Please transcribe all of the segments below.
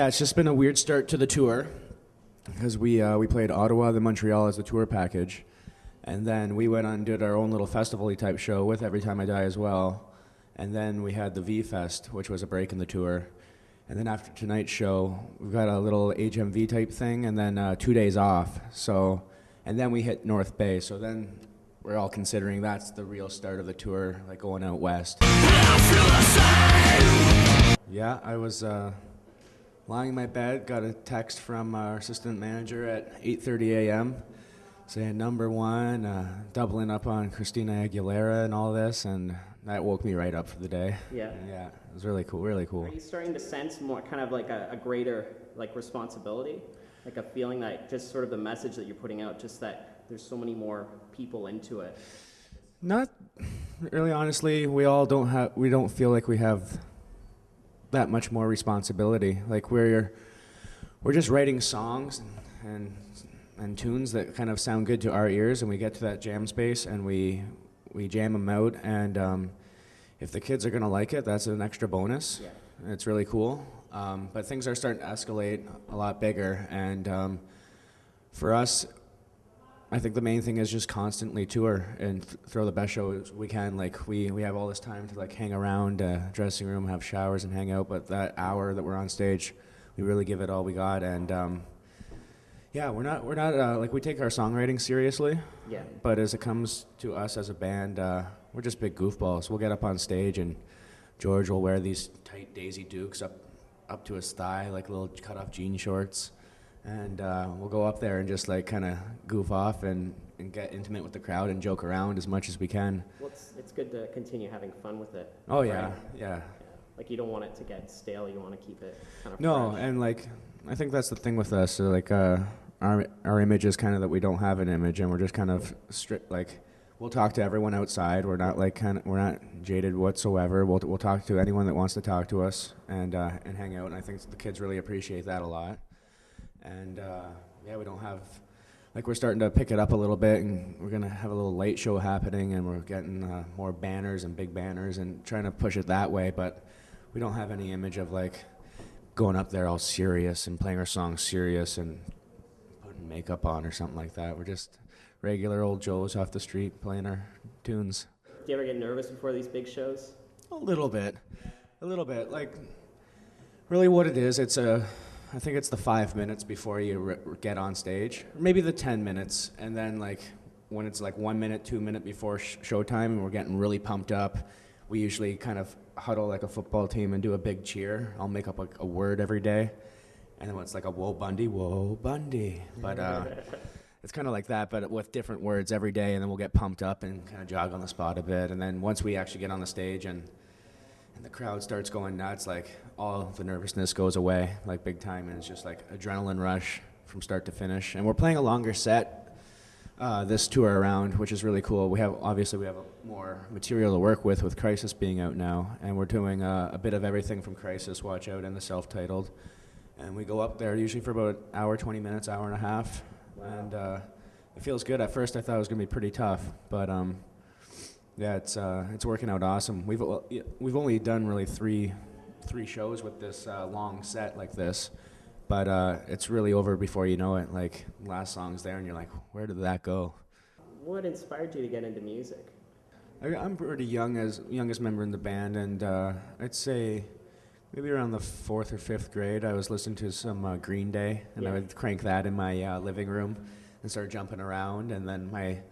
Yeah, it's just been a weird start to the tour because we played Ottawa, then Montreal as the tour package, and then we went on and did our own little festival-y type show with Every Time I Die as well, and then we had the V-Fest, which was a break in the tour, and then after tonight's show, we've got a little HMV type thing, and then 2 days off. So, and then we hit North Bay. So then we're all considering that's the real start of the tour, like going out west. Yeah, I was lying in my bed, got a text from our assistant manager at 8:30 a.m. saying number one, doubling up on Christina Aguilera and all this, and that woke me right up for the day. Yeah. Yeah, it was really cool, really cool. Are you starting to sense more kind of like a greater like responsibility? Like a feeling that just sort of the message that you're putting out, just that there's so many more people into it? Not really, honestly. We don't feel like we have that much more responsibility. Like we're just writing songs and tunes that kind of sound good to our ears, and we get to that jam space and we jam them out, and if the kids are going to like it, that's an extra bonus. Yeah. It's really cool. But things are starting to escalate a lot bigger, and for us, I think the main thing is just constantly tour and throw the best shows we can. Like we have all this time to like hang around dressing room, have showers, and hang out. But that hour that we're on stage, we really give it all we got. And yeah, we're not like we take our songwriting seriously. Yeah. But as it comes to us as a band, we're just big goofballs. We'll get up on stage and George will wear these tight Daisy Dukes up to his thigh, like little cut-off jean shorts. And we'll go up there and just like kind of goof off and get intimate with the crowd and joke around as much as we can. Well, it's good to continue having fun with it. Oh, right? yeah. Like you don't want it to get stale. You want to keep it kind of No, fresh. and like I think that's the thing with us. So, like our image is kind of that we don't have an image, and we're just kind of strict. Like we'll talk to everyone outside. We're not like we're not jaded whatsoever. We'll talk to anyone that wants to talk to us and hang out. And I think the kids really appreciate that a lot. And yeah, we don't have, like we're starting to pick it up a little bit, and we're going to have a little light show happening, and we're getting more banners and big banners and trying to push it that way, but we don't have any image of like going up there all serious and playing our songs serious and putting makeup on or something like that. We're just regular old Joes off the street playing our tunes. Do you ever get nervous before these big shows? A little bit. Like, really what it is, I think it's the 5 minutes before you get on stage, or maybe the 10 minutes, and then like when it's like 1 minute, 2 minutes before showtime and we're getting really pumped up, we usually kind of huddle like a football team and do a big cheer. I'll make up like a word every day, and then it's like a whoa Bundy, but it's kind of like that, but with different words every day, and then we'll get pumped up and kind of jog on the spot a bit, and then once we actually get on the stage and the crowd starts going nuts, like all the nervousness goes away, like big time, and it's just like adrenaline rush from start to finish. And we're playing a longer set this tour around, which is really cool. We have more material to work with Crisis being out now, and we're doing a bit of everything from Crisis, Watch Out, and the self-titled. And we go up there usually for about an hour, 20 minutes, hour and a half, and it feels good. At first I thought it was going to be pretty tough, but yeah, it's working out awesome. We've only done really three shows with this long set like this, but it's really over before you know it. Like last song's there, and you're like, where did that go? What inspired you to get into music? I'm pretty youngest member in the band, and I'd say maybe around the 4th or 5th grade, I was listening to some Green Day, and I would crank that in my living room and start jumping around, and then my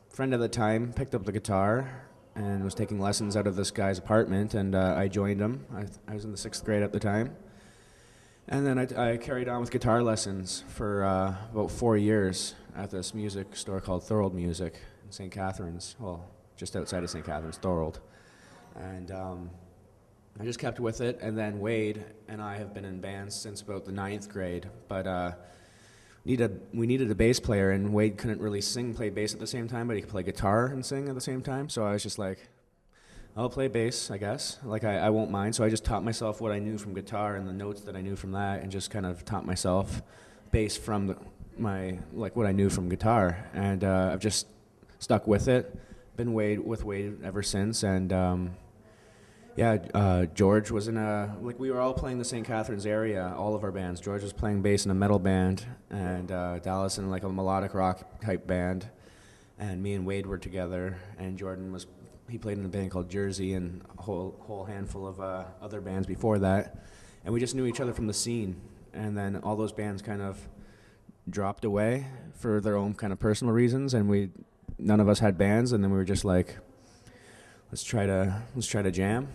friend at the time picked up the guitar and was taking lessons out of this guy's apartment, and I joined him. I was in the 6th grade at the time. And then I carried on with guitar lessons for about 4 years at this music store called Thorold Music in St. Catharines. Well, just outside of St. Catharines, Thorold. And I just kept with it, and then Wade and I have been in bands since about the 9th grade, but we needed a bass player, and Wade couldn't really play bass at the same time, but he could play guitar and sing at the same time. So I was just like, I'll play bass, I guess. Like I won't mind. So I just taught myself what I knew from guitar and the notes that I knew from that, and just kind of taught myself bass from what I knew from guitar. And I've just stuck with it. Been with Wade ever since, and Yeah, George was in we were all playing the St. Catharines area, all of our bands. George was playing bass in a metal band, and Dallas in like a melodic rock type band, and me and Wade were together, and he played in a band called Jersey and a whole handful of other bands before that, and we just knew each other from the scene, and then all those bands kind of dropped away for their own kind of personal reasons, and none of us had bands, and then we were just like, let's try to jam.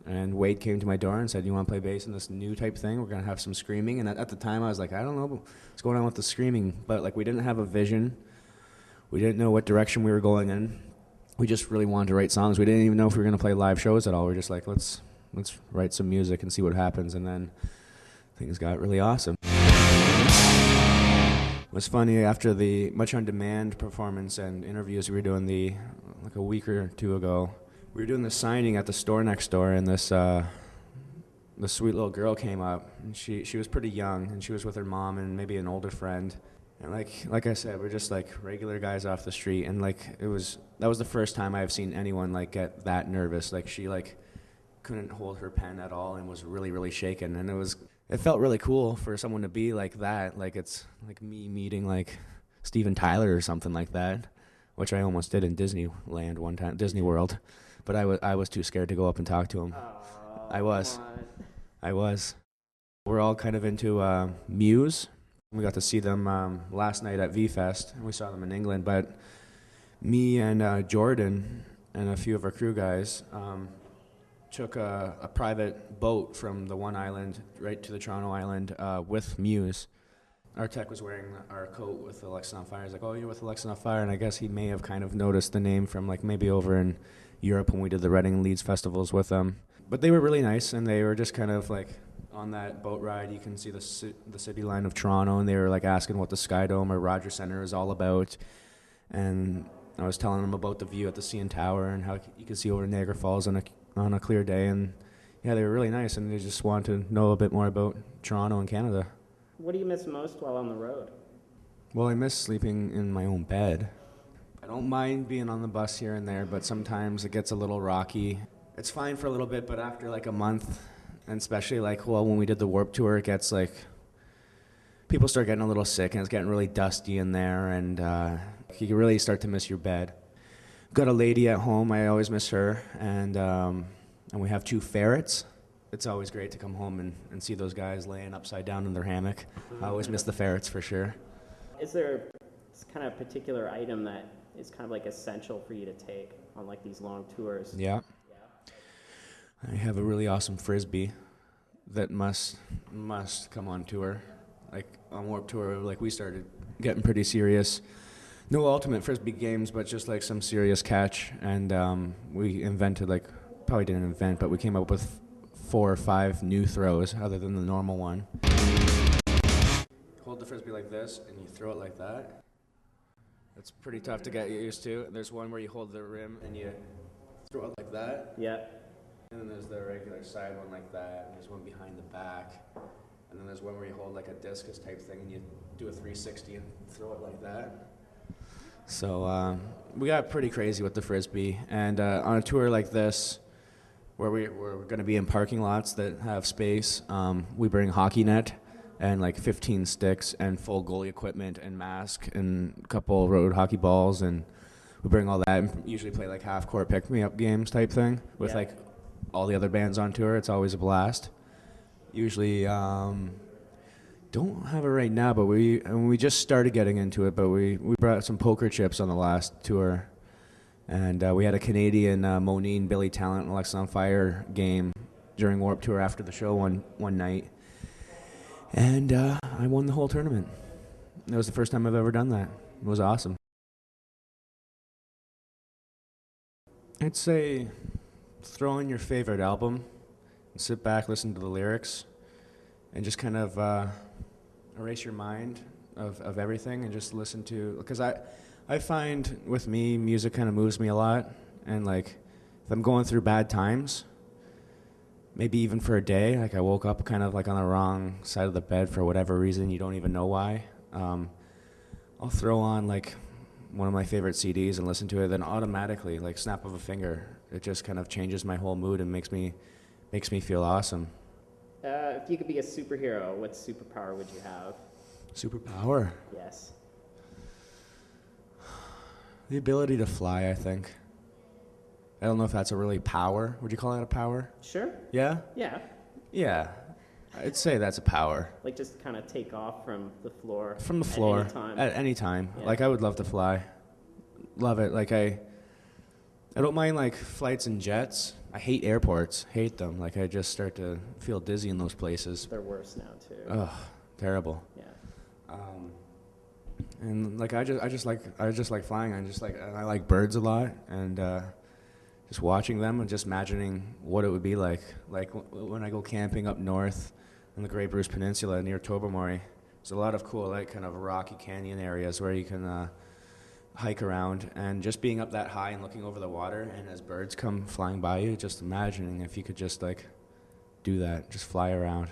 And Wade came to my door and said, "You want to play bass in this new type thing? We're gonna have some screaming." And at the time, I was like, "I don't know what's going on with the screaming," but like we didn't have a vision. We didn't know what direction we were going in. We just really wanted to write songs. We didn't even know if we were gonna play live shows at all. We were just like, let's write some music and see what happens. And then things got really awesome. It was funny, after the Much on Demand performance and interviews we were doing like a week or two ago. We were doing the signing at the store next door, and this sweet little girl came up, and she was pretty young, and she was with her mom and maybe an older friend. And like I said, we're just like regular guys off the street, and like that was the first time I've seen anyone like get that nervous. Like she like couldn't hold her pen at all and was really, really shaken, and it felt really cool for someone to be like that. Like it's like me meeting like Steven Tyler or something like that, which I almost did in Disneyland one time, Disney World. But I was too scared to go up and talk to him. Oh, I was. We're all kind of into Muse. We got to see them last night at V-Fest, and we saw them in England. But me and Jordan and a few of our crew guys took a private boat from the one island right to the Toronto island with Muse. Our tech was wearing our coat with Alexisonfire. He's like, "Oh, you're with Alexisonfire," and I guess he may have kind of noticed the name from like maybe over in Europe when we did the Reading and Leeds festivals with them. But they were really nice, and they were just kind of like on that boat ride. You can see the city line of Toronto, and they were like asking what the Sky Dome or Rogers Centre is all about. And I was telling them about the view at the CN Tower and how you can see over Niagara Falls on a clear day. And yeah, they were really nice, and they just wanted to know a bit more about Toronto and Canada. What do you miss most while on the road? Well, I miss sleeping in my own bed. I don't mind being on the bus here and there, but sometimes it gets a little rocky. It's fine for a little bit, but after like a month, and especially like, well, when we did the Warped Tour, it gets like, people start getting a little sick, and it's getting really dusty in there, and you can really start to miss your bed. Got a lady at home, I always miss her, and we have 2 ferrets. It's always great to come home and see those guys laying upside down in their hammock. I always miss the ferrets for sure. Is there kind of a particular item that is kind of like essential for you to take on like these long tours? Yeah. I have a really awesome frisbee that must come on tour. Like on Warped Tour, like we started getting pretty serious. No ultimate frisbee games, but just like some serious catch. And we invented probably didn't invent, but we came up with 4 or 5 new throws other than the normal one. Hold the frisbee like this, and you throw it like that. It's pretty tough to get used to. There's one where you hold the rim and you throw it like that. Yeah. And then there's the regular side one like that, and there's one behind the back. And then there's one where you hold like a discus type thing and you do a 360 and throw it like that. So we got pretty crazy with the frisbee. And on a tour like this, where we're going to be in parking lots that have space, we bring hockey net and like 15 sticks and full goalie equipment and mask and a couple road hockey balls, and we bring all that and usually play like half-court pick-me-up games type thing with like all the other bands on tour. It's always a blast. Usually don't have it right now, but we just started getting into it, but we brought some poker chips on the last tour. And we had a Canadian Monine, Billy Talent, and Alexisonfire game during Warped Tour after the show one night. And I won the whole tournament. It was the first time I've ever done that. It was awesome. I'd say throw in your favorite album and sit back, listen to the lyrics, and just kind of erase your mind of everything and just listen to, because I find with me, music kind of moves me a lot, and like if I'm going through bad times, maybe even for a day, like I woke up kind of like on the wrong side of the bed for whatever reason, you don't even know why, I'll throw on like one of my favorite CDs and listen to it, then automatically, like snap of a finger, it just kind of changes my whole mood and makes me feel awesome. If you could be a superhero, what superpower would you have? Superpower? Yes. The ability to fly, I think. I don't know if that's a really power. Would you call that a power? Sure. Yeah? Yeah. Yeah. I'd say that's a power. Like just kind of take off from the floor. From the floor. At any time. At any time. Yeah. Like, I would love to fly. Love it. Like, I don't mind, like, flights and jets. I hate airports. Hate them. Like, I just start to feel dizzy in those places. They're worse now, too. Ugh, terrible. Yeah. And like I just like flying. I like birds a lot, and just watching them and just imagining what it would be like. Like when I go camping up north in the Great Bruce Peninsula near Tobermory, there's a lot of cool like kind of rocky canyon areas where you can hike around, and just being up that high and looking over the water, and as birds come flying by you, just imagining if you could just like do that, just fly around.